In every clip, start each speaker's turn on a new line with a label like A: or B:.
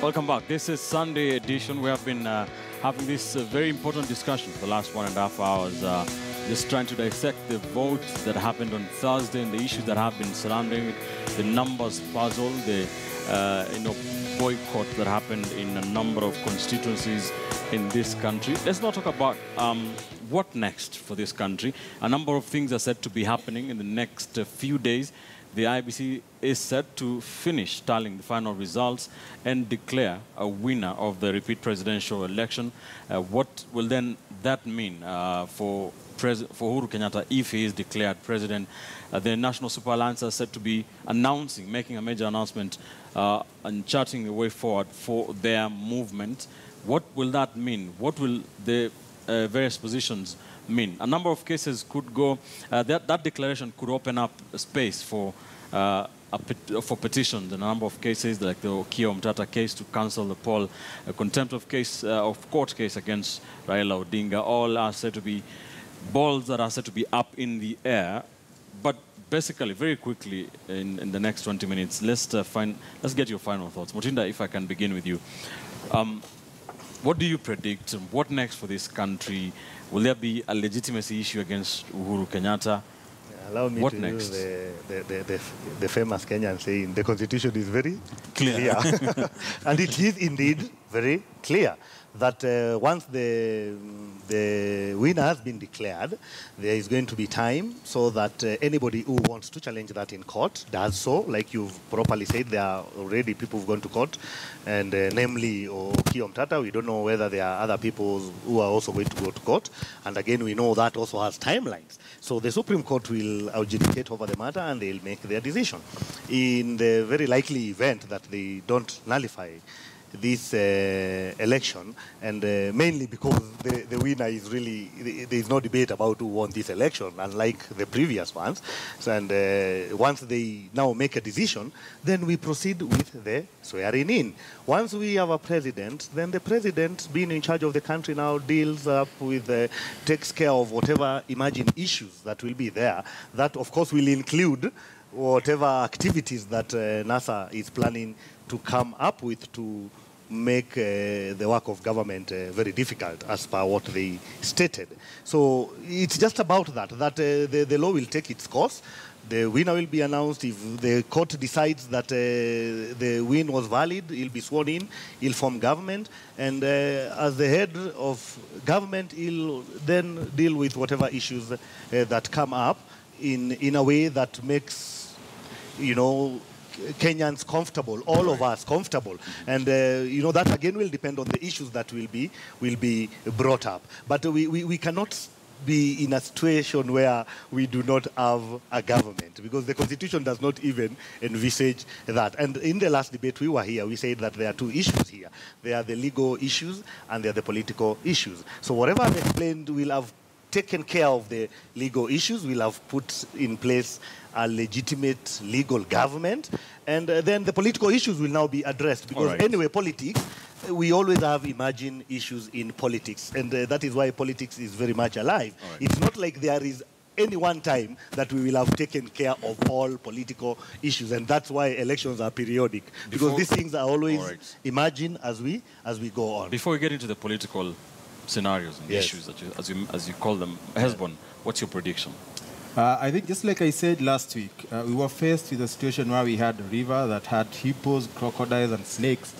A: Welcome back. This is Sunday edition. We have been having this very important discussion for the last 1.5 hours, just trying to dissect the votes that happened on Thursday and the issues that have been surrounding it, the numbers puzzle, the boycott that happened in a number of constituencies in this country. Let's not talk about what next for this country. A number of things are said to be happening in the next few days. The IBC is set to finish tallying the final results and declare a winner of the repeat presidential election. What will then that mean for Uhuru Kenyatta if he is declared president? The National Super Alliance are set to be making a major announcement and charting the way forward for their movement. What will that mean? What will the various positions mean? A number of cases could go, that declaration could open up a space for petitions in a number of cases, like the Okiya Omtata case to cancel the poll, a contempt of court case against Raila Odinga. All are said to be balls that are said to be up in the air. But basically, very quickly, in the next 20 minutes, let's get your final thoughts. Mutinda, if I can begin with you. What do you predict? What next for this country? Will there be a legitimacy issue against Uhuru Kenyatta?
B: Allow me
A: what
B: to
A: next?
B: use the famous Kenyan saying, the constitution is very clear. And it is indeed very clear that once the winner has been declared, there is going to be time so that anybody who wants to challenge that in court does so. Like you've properly said, there are already people who've gone to court, and namely Okiya Omtata. We don't know whether there are other people who are also going to go to court. And again, we know that also has timelines. So the Supreme Court will adjudicate over the matter and they'll make their decision. In the very likely event that they don't nullify this election, and mainly because the winner is really, there is no debate about who won this election, unlike the previous ones. So, and once they now make a decision, then we proceed with the swearing in. Once we have a president, then the president, being in charge of the country now, deals up with, takes care of whatever imagined issues that will be there. That, of course, will include whatever activities that NASA is planning to come up with to make the work of government very difficult as per what they stated. So it's just about that the law will take its course. The winner will be announced. If the court decides that the win was valid, he'll be sworn in, he'll form government, and as the head of government, he'll then deal with whatever issues that come up in a way that makes, Kenyans comfortable, all of us comfortable. And, that again will depend on the issues that will be brought up. But we cannot be in a situation where we do not have a government, because the Constitution does not even envisage that. And in the last debate we were here, we said that there are two issues here. There are the legal issues and there are the political issues. So whatever I've explained, we'll have taken care of the legal issues, we'll have put in place a legitimate legal government, and then the political issues will now be addressed, because anyway, politics, we always have imagined issues in politics, and that is why politics is very much alive. It's not like there is any one time that we will have taken care of all political issues, and that's why elections are periodic, because these things are always imagined as we go on.
A: Before we get into the political scenarios and issues that as you call them, Hesbon, what's your prediction?
C: I think just like I said last week, we were faced with a situation where we had a river that had hippos, crocodiles, and snakes.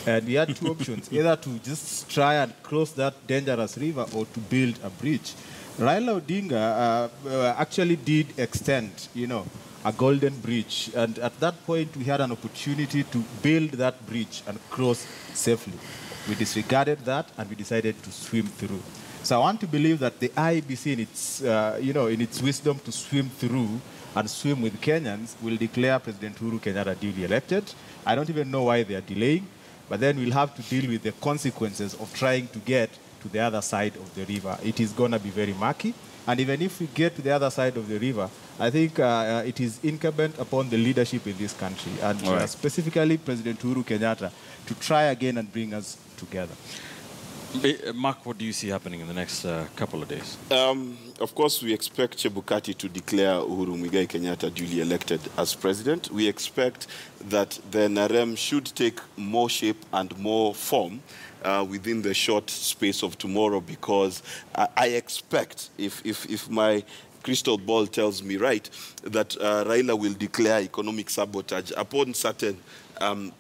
C: And we had two options, either to just try and cross that dangerous river or to build a bridge. Raila Odinga actually did extend, a golden bridge. And at that point, we had an opportunity to build that bridge and cross safely. We disregarded that and we decided to swim through. So I want to believe that the IBC, in its wisdom to swim through and swim with Kenyans, will declare President Uhuru Kenyatta duly elected. I don't even know why they are delaying, but then we'll have to deal with the consequences of trying to get to the other side of the river. It is going to be very murky, and even if we get to the other side of the river, I think it is incumbent upon the leadership in this country, and specifically President Uhuru Kenyatta, to try again and bring us together.
A: Mark, what do you see happening in the next couple of days?
D: Of course, we expect Chebukati to declare Uhuru Kenyatta duly elected as president. We expect that the NRM should take more shape and more form within the short space of tomorrow, because I expect, if my crystal ball tells me right, that Raila will declare economic sabotage upon certain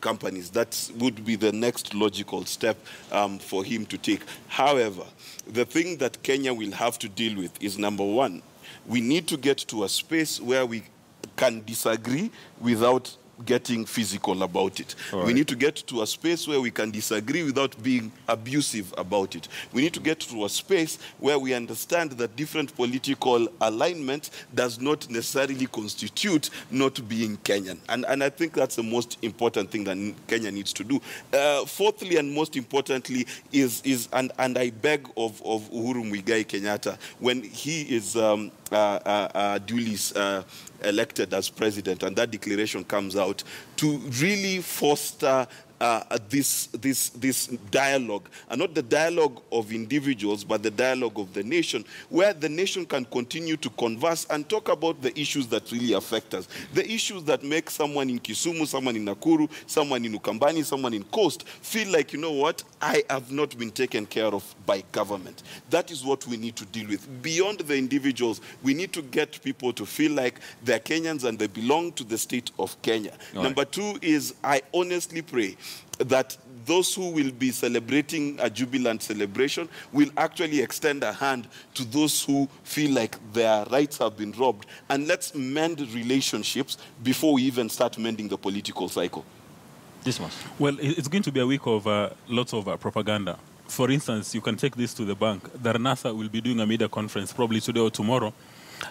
D: companies. That would be the next logical step for him to take. However, the thing that Kenya will have to deal with is, number one, we need to get to a space where we can disagree without getting physical about it. Right. We need to get to a space where we can disagree without being abusive about it. We need to get to a space where we understand that different political alignment does not necessarily constitute not being Kenyan. And I think that's the most important thing that Kenya needs to do. Fourthly, and most importantly, and I beg of Uhuru Muigai Kenyatta, when he is duly elected as president and that declaration comes out, to really foster this dialogue, and not the dialogue of individuals, but the dialogue of the nation, where the nation can continue to converse and talk about the issues that really affect us, the issues that make someone in Kisumu, someone in Nakuru, someone in Ukambani, someone in Coast feel like, you know what, I have not been taken care of by government. That is what we need to deal with. Beyond the individuals, we need to get people to feel like they're Kenyans and they belong to the state of Kenya. Right. Number two is, I honestly pray that those who will be celebrating a jubilant celebration will actually extend a hand to those who feel like their rights have been robbed. And let's mend relationships before we even start mending the political cycle.
A: This one.
E: Well, it's going to be a week of lots of propaganda. For instance, you can take this to the bank. The NASA will be doing a media conference probably today or tomorrow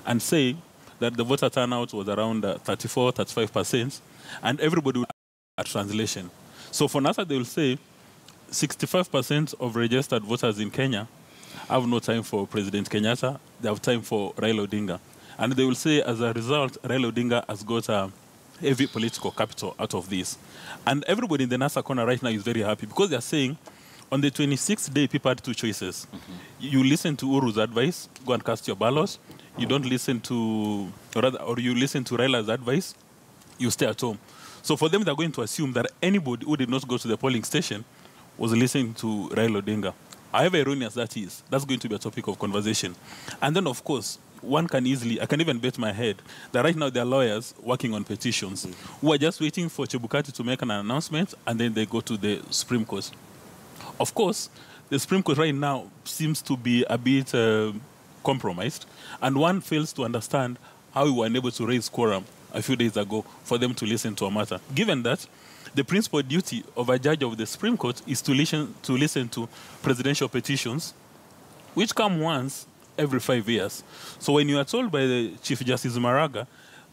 E: and say that the voter turnout was around 34, 35%, and everybody will have a translation. So for NASA, they will say 65% of registered voters in Kenya have no time for President Kenyatta. They have time for Raila Odinga. And they will say, as a result, Raila Odinga has got a heavy political capital out of this. And everybody in the NASA corner right now is very happy, because they are saying, on the 26th day, people had two choices. Mm-hmm. You listen to Uru's advice, go and cast your ballot. You don't listen to, or you listen to Raila's advice, you stay at home. So for them, they're going to assume that anybody who did not go to the polling station was listening to Raila Odinga. However erroneous that is, that's going to be a topic of conversation. And then, of course, I can even bet my head that right now there are lawyers working on petitions who are just waiting for Chebukati to make an announcement, and then they go to the Supreme Court. Of course, the Supreme Court right now seems to be a bit compromised, and one fails to understand how we were unable to raise quorum a few days ago for them to listen to a matter. Given that the principal duty of a judge of the Supreme Court is to listen to presidential petitions, which come once every 5 years. So when you are told by the Chief Justice Maraga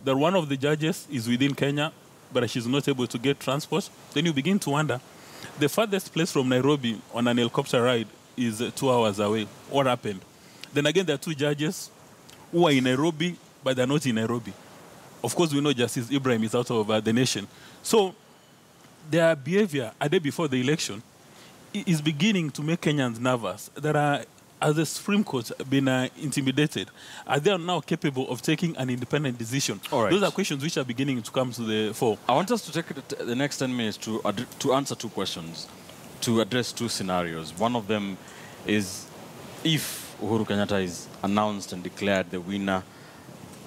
E: that one of the judges is within Kenya, but she's not able to get transport, then you begin to wonder, the farthest place from Nairobi on an helicopter ride is 2 hours away. What happened? Then again, there are two judges who are in Nairobi, but they're not in Nairobi. Of course, we know Justice Ibrahim is out of the nation. So their behavior a day before the election is beginning to make Kenyans nervous. Has the Supreme Court been intimidated? Are they now capable of taking an independent decision? All right. Those are questions which are beginning to come to the fore.
A: I want us to take the next 10 minutes to answer two questions, to address two scenarios. One of them is, if Uhuru Kenyatta is announced and declared the winner,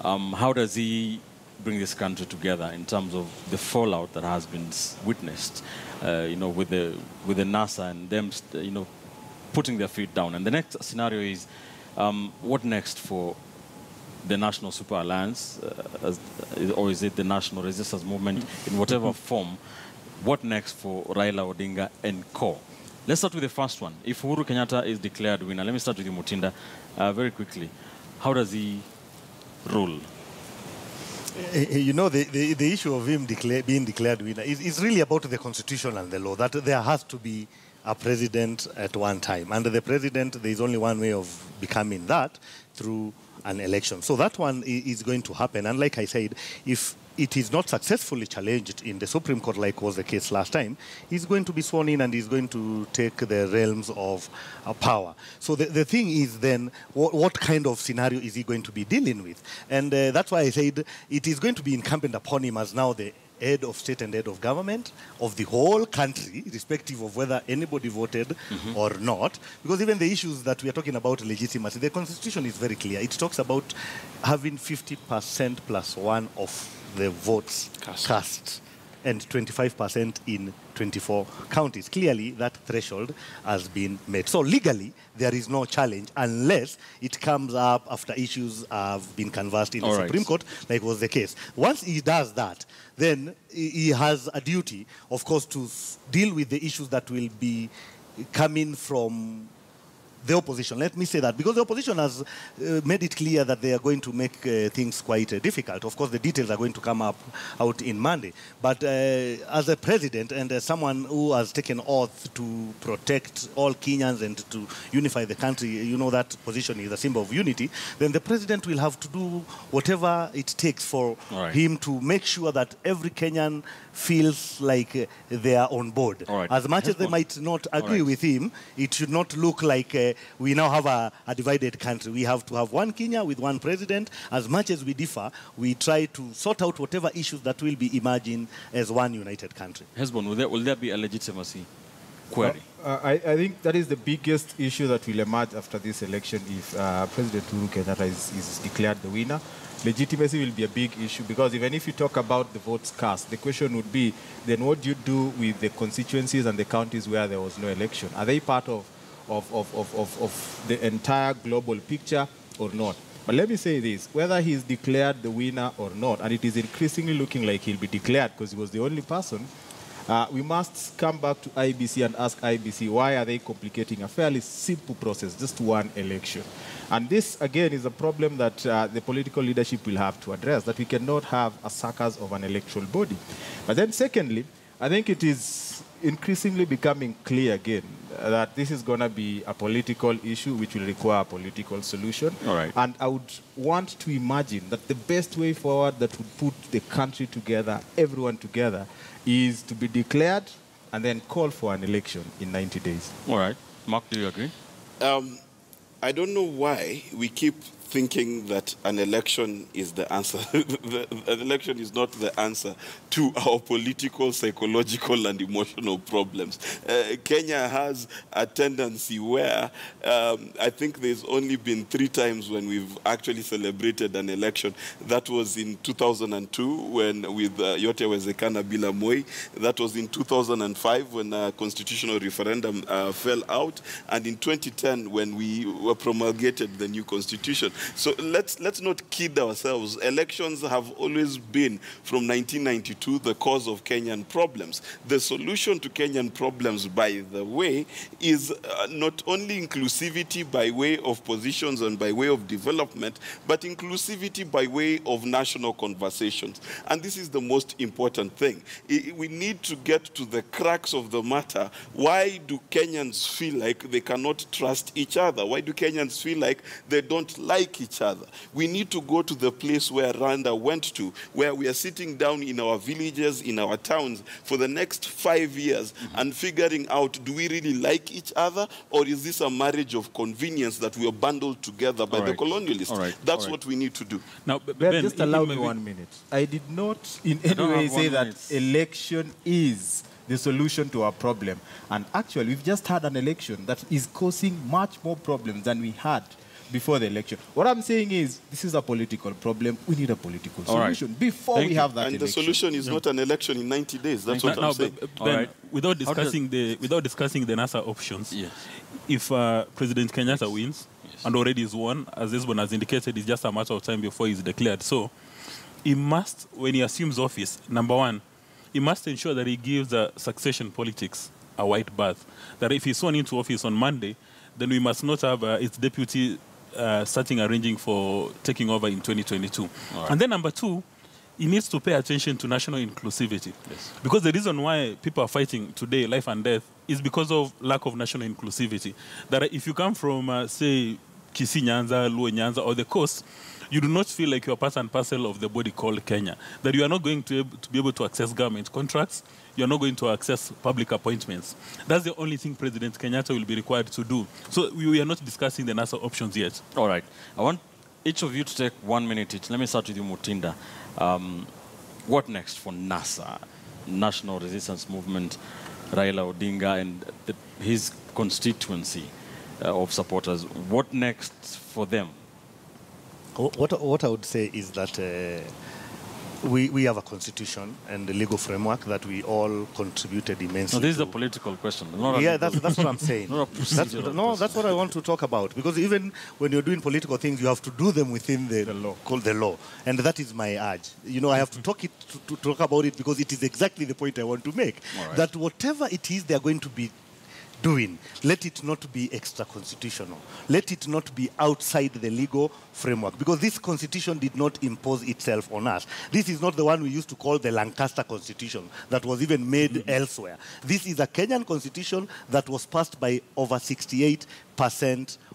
A: how does he bring this country together in terms of the fallout that has been witnessed, with the NASA and them, putting their feet down? And the next scenario is, what next for the National Super Alliance, or is it the National Resistance Movement, in whatever form? What next for Raila Odinga and co? Let's start with the first one. If Uhuru Kenyatta is declared winner, let me start with you, Mutinda, very quickly. How does he rule?
B: The issue of him being declared winner is really about the constitution and the law, that there has to be a president at one time. Under the president, there is only one way of becoming that, through an election. So that one is going to happen. And like I said, if it is not successfully challenged in the Supreme Court like was the case last time, he's going to be sworn in and he's going to take the realms of power. So the thing is then, what kind of scenario is he going to be dealing with? And that's why I said it is going to be incumbent upon him as now the head of state and head of government of the whole country, irrespective of whether anybody voted or not. Because even the issues that we are talking about legitimacy, the Constitution is very clear. It talks about having 50% plus one of the votes cast and 25% in 24 counties. Clearly, that threshold has been met. So legally, there is no challenge unless it comes up after issues have been canvassed in the Supreme Court, like was the case. Once he does that, then he has a duty, of course, to deal with the issues that will be coming from the opposition. Let me say that, because the opposition has made it clear that they are going to make things quite difficult. Of course, the details are going to come out in Monday. But as a president and as someone who has taken oath to protect all Kenyans and to unify the country, you know that position is a symbol of unity, then the president will have to do whatever it takes for him to make sure that every Kenyan feels like they are on board. As much as they might not agree with him, it should not look like we now have a divided country. We have to have one Kenya with one president. As much as we differ, we try to sort out whatever issues that will be emerging as one united country.
A: Hesbon, will there be a legitimacy query?
C: I think that is the biggest issue that will emerge after this election if President Uhuru Kenyatta is declared the winner. Legitimacy will be a big issue, because even if you talk about the votes cast, the question would be, then what do you do with the constituencies and the counties where there was no election? Are they part of the entire global picture or not? But let me say this, whether he's declared the winner or not, and it is increasingly looking like he'll be declared because he was the only person, we must come back to IBC and ask IBC, why are they complicating a fairly simple process, just one election? And this, again, is a problem that the political leadership will have to address, that we cannot have a circus of an electoral body. But then secondly, I think it is increasingly becoming clear again that this is going to be a political issue which will require a political solution. And I would want to imagine that the best way forward that would put the country together, everyone together, is to be declared and then call for an election in 90 days.
A: All right. Mark, do you agree?
D: I don't know why we keep thinking that an election is the answer. An election is not the answer to our political, psychological, and emotional problems. Kenya has a tendency where I think there's only been 3 times when we've actually celebrated an election. That was in 2002 when with Yote Wezekana Bila Moi. That was in 2005 when a constitutional referendum fell out. And in 2010 when we promulgated the new constitution. So let's not kid ourselves. Elections have always been, from 1992, the cause of Kenyan problems. The solution to Kenyan problems, by the way, is not only inclusivity by way of positions and by way of development, but inclusivity by way of national conversations. And this is the most important thing. We need to get to the crux of the matter. Why do Kenyans feel like they cannot trust each other? Why do Kenyans feel like they don't like each other? We need to go to the place where Rwanda went to, where we are sitting down in our villages, in our towns, for the next 5 years and figuring out, do we really like each other, or is this a marriage of convenience that we are bundled together by the colonialists? That's what we need to do.
C: Now, Ben, just allow me 1 minute. I did not in any way say that election is the solution to our problem. And actually, we've just had an election that is causing much more problems than we had before the election. What I'm saying is, this is a political problem. We need a political solution before we have that election.
D: And the solution is not an election in 90 days. That's what I'm saying.
E: Ben, without discussing the NASA options, if President Kenyatta wins, and already is won, as Hesbon has indicated, it's just a matter of time before he's declared. So he must, when he assumes office, number one, he must ensure that he gives the succession politics a white bath. That if he's sworn into office on Monday, then we must not have its deputy starting arranging for taking over in 2022. And then number two, he needs to pay attention to national inclusivity. Because the reason why people are fighting today, life and death, is because of lack of national inclusivity. That if you come from, say, Kisii Nyanza, Luo Nyanza, or the coast, you do not feel like you are part and parcel of the body called Kenya, that you are not going to be able to access government contracts, you are not going to access public appointments. That's the only thing President Kenyatta will be required to do. So we are not discussing the NASA options yet.
A: All right. I want each of you to take 1 minute each. Let me start with you, Mutinda. What next for NASA, National Resistance Movement, Raila Odinga, and his constituency of supporters? What next for them?
B: What I would say is that we have a constitution and a legal framework that we all contributed immensely.
A: No, this is
B: to.
A: A political question.
B: That's what I'm saying. That's what I want to talk about. Because even when you're doing political things, you have to do them within the law, called the law. And that is my urge. I have to talk about it because it is exactly the point I want to make.
A: Right.
B: That whatever it is they are going to be doing, let it not be extra-constitutional. Let it not be outside the legal framework, because this constitution did not impose itself on us. This is not the one we used to call the Lancaster Constitution that was even made elsewhere. This is a Kenyan constitution that was passed by over 68%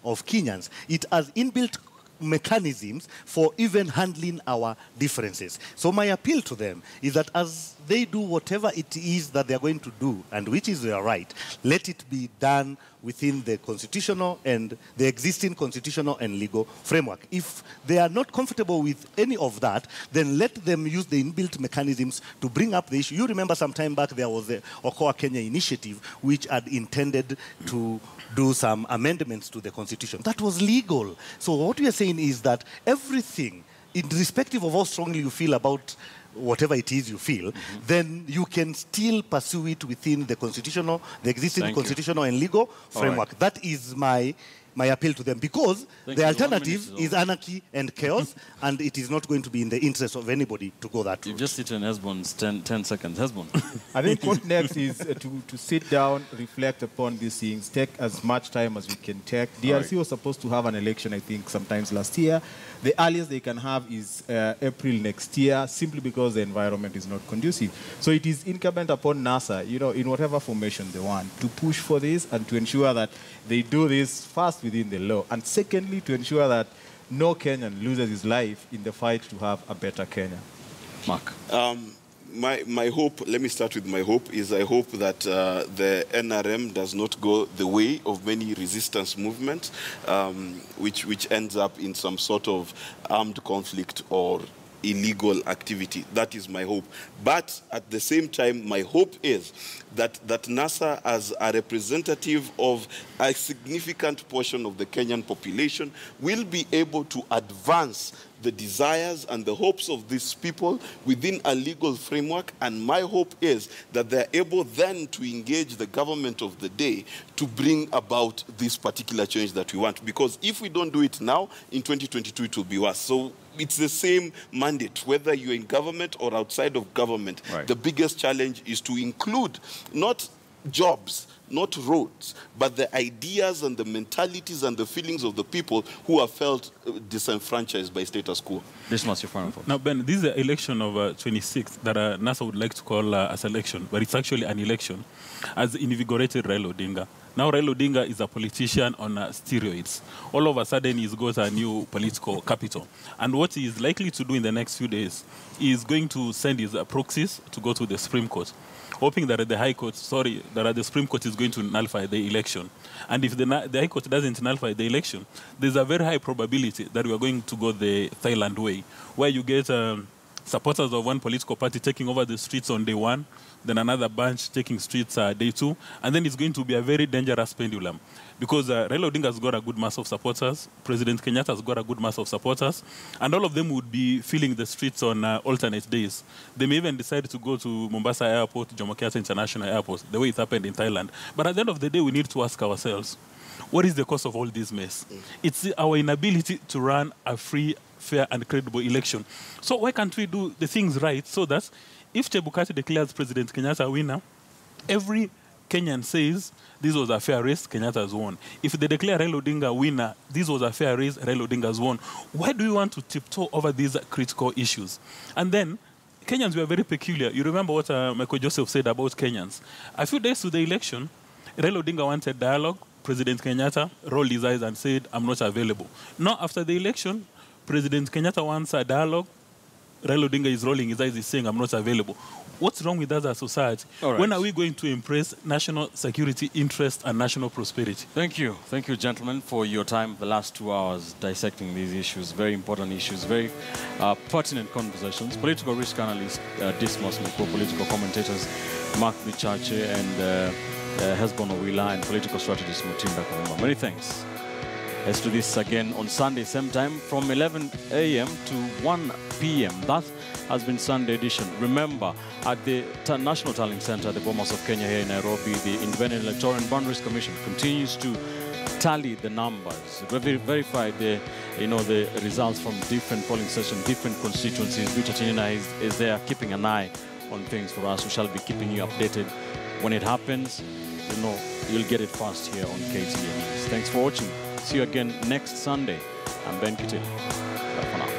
B: of Kenyans. It has inbuilt mechanisms for even handling our differences. So my appeal to them is that as they do whatever it is that they're going to do, and which is their right, let it be done within the constitutional and the existing constitutional and legal framework. If they are not comfortable with any of that, then let them use the inbuilt mechanisms to bring up the issue. You remember some time back there was the Okoa Kenya initiative, which had intended to do some amendments to the constitution. That was legal. So what we are saying is that everything, irrespective of how strongly you feel about whatever it is you feel, then you can still pursue it within the constitutional, the existing constitutional and legal framework. Right. That is my appeal to them, because the alternative is anarchy and chaos, and it is not going to be in the interest of anybody to go that route.
A: You've just eaten Hesbon's 10 seconds. Hesbon.
C: I think what next is to sit down, reflect upon these things, take as much time as we can take. DRC was supposed to have an election, I think, sometimes last year. The earliest they can have is April next year, simply because the environment is not conducive. So it is incumbent upon NASA, in whatever formation they want, to push for this and to ensure that they do this first within the law, and secondly, to ensure that no Kenyan loses his life in the fight to have a better Kenya.
A: Mark.
D: My hope, let me start with my hope, is I hope that the NRM does not go the way of many resistance movements, which ends up in some sort of armed conflict or illegal activity. That is my hope. But at the same time, my hope is that NASA, as a representative of a significant portion of the Kenyan population, will be able to advance the desires and the hopes of these people within a legal framework. And my hope is that they're able then to engage the government of the day to bring about this particular change that we want. Because if we don't do it now, in 2022 it will be worse. So it's the same mandate, whether you're in government or outside of government. Right. The biggest challenge is to include not jobs, not roads, but the ideas and the mentalities and the feelings of the people who have felt disenfranchised by status quo.
A: This must be final.
E: Now, Ben, this is the election of 26th that NASA would like to call as election, but it's actually an election, as invigorated Raila Odinga. Now Raila Odinga is a politician on steroids. All of a sudden, he's got a new political capital. And what he is likely to do in the next few days is going to send his proxies to go to the Supreme Court, hoping that the Supreme Court is going to nullify the election. And if the High Court doesn't nullify the election, there's a very high probability that we are going to go the Thailand way, where you get supporters of one political party taking over the streets on day one, then another bunch taking streets day two, and then it's going to be a very dangerous pendulum. Because Raila Odinga has got a good mass of supporters, President Kenyatta has got a good mass of supporters, and all of them would be filling the streets on alternate days. They may even decide to go to Mombasa Airport, Jomo Kenyatta International Airport, the way it happened in Thailand. But at the end of the day, we need to ask ourselves, what is the cause of all this mess? It's our inability to run a free, fair, and credible election. So why can't we do the things right so that if Chebukati declares President Kenyatta a winner, every Kenyan says this was a fair race, Kenyatta has won. If they declare Raila Odinga a winner, this was a fair race, Raila Odinga has won. Why do we want to tiptoe over these critical issues? And then, Kenyans were very peculiar. You remember what Michael Joseph said about Kenyans. A few days to the election, Raila Odinga wanted dialogue. President Kenyatta rolled his eyes and said, I'm not available. Now, after the election, President Kenyatta wants a dialogue. Raila Odinga is rolling his eyes, he's saying, I'm not available. What's wrong with us as a society?
A: Right.
E: When are we going to embrace national security interest and national prosperity?
A: Thank you. Thank you, gentlemen, for your time the last 2 hours dissecting these issues. Very important issues, very pertinent conversations. Political risk analyst Dismas Mko, political commentators Mark Bichache and Hezbon Owila, and political strategist Mutinda Karuma. Many thanks. Let's do this again on Sunday, same time, from 11 a.m. to 1 p.m. That has been Sunday edition. Remember, at the National Tallying Center, the Bomas of Kenya here in Nairobi, the Independent Electoral and Boundaries Commission continues to tally the numbers, verify the results from different polling stations, different constituencies. Bichatinina is there keeping an eye on things for us. We shall be keeping you updated when it happens. You'll get it fast here on KTN News. Thanks for watching. See you again next Sunday. I'm Ben Kitil. Bye for now.